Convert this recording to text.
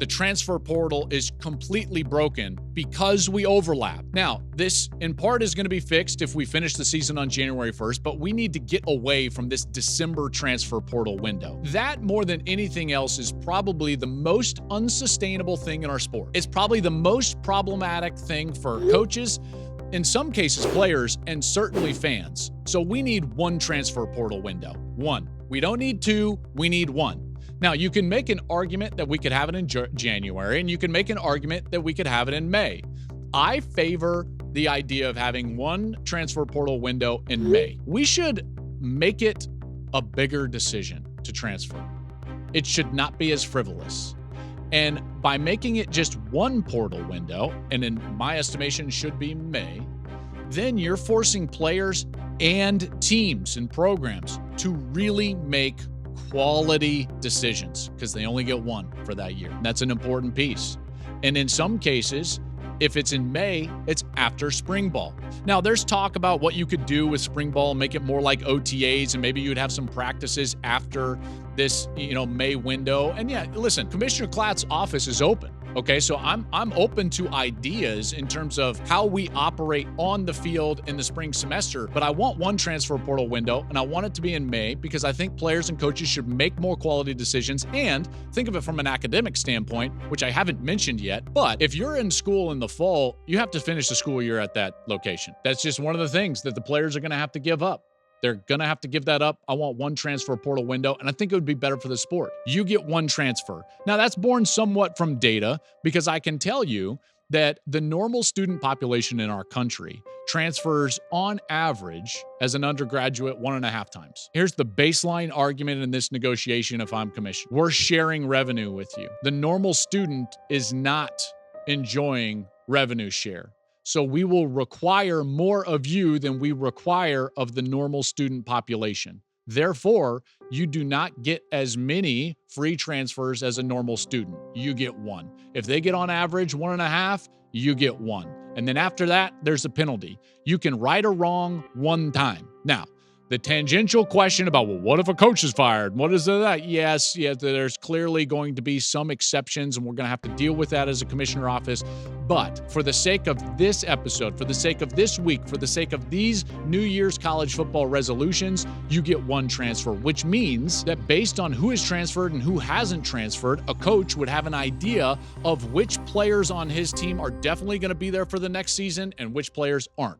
The transfer portal is completely broken because we overlap. Now, this in part is going to be fixed if we finish the season on January 1st, but we need to get away from this December transfer portal window. That, more than anything else, is probably the most unsustainable thing in our sport. It's probably the most problematic thing for coaches, in some cases players, and certainly fans. So we need one transfer portal window. One. We don't need two, we need one. Now, you can make an argument that we could have it in January, and you can make an argument that we could have it in May. I favor the idea of having one transfer portal window in May. We should make it a bigger decision to transfer. It should not be as frivolous. And by making it just one portal window, and in my estimation should be May, then you're forcing players and teams and programs to really make quality decisions, because they only get one for that year. That's an important piece. And in some cases, if it's in May, it's after spring ball. Now, there's talk about what you could do with spring ball, make it more like OTAs, and maybe you'd have some practices after this, May window. And yeah, listen, Commissioner Klatt's office is open. Okay, so I'm open to ideas in terms of how we operate on the field in the spring semester, but I want one transfer portal window, and I want it to be in May because I think players and coaches should make more quality decisions. And think of it from an academic standpoint, which I haven't mentioned yet, but if you're in school in the fall, you have to finish the school year at that location. That's just one of the things that the players are going to have to give up. They're going to have to give that up. I want one transfer portal window, and I think it would be better for the sport. You get one transfer. Now, that's born somewhat from data, because I can tell you that the normal student population in our country transfers on average as an undergraduate 1.5 times. Here's the baseline argument in this negotiation if I'm commissioner. We're sharing revenue with you. The normal student is not enjoying revenue share. So we will require more of you than we require of the normal student population. Therefore, you do not get as many free transfers as a normal student. You get one. If they get on average 1.5, you get one. And then after that, there's a penalty. You can right or wrong one time. Now, the tangential question about, well, what if a coach is fired? What is that? Yes, there's clearly going to be some exceptions, and we're going to have to deal with that as a commissioner office. But for the sake of this episode, for the sake of this week, for the sake of these New Year's college football resolutions, you get one transfer, which means that based on who is transferred and who hasn't transferred, a coach would have an idea of which players on his team are definitely going to be there for the next season and which players aren't.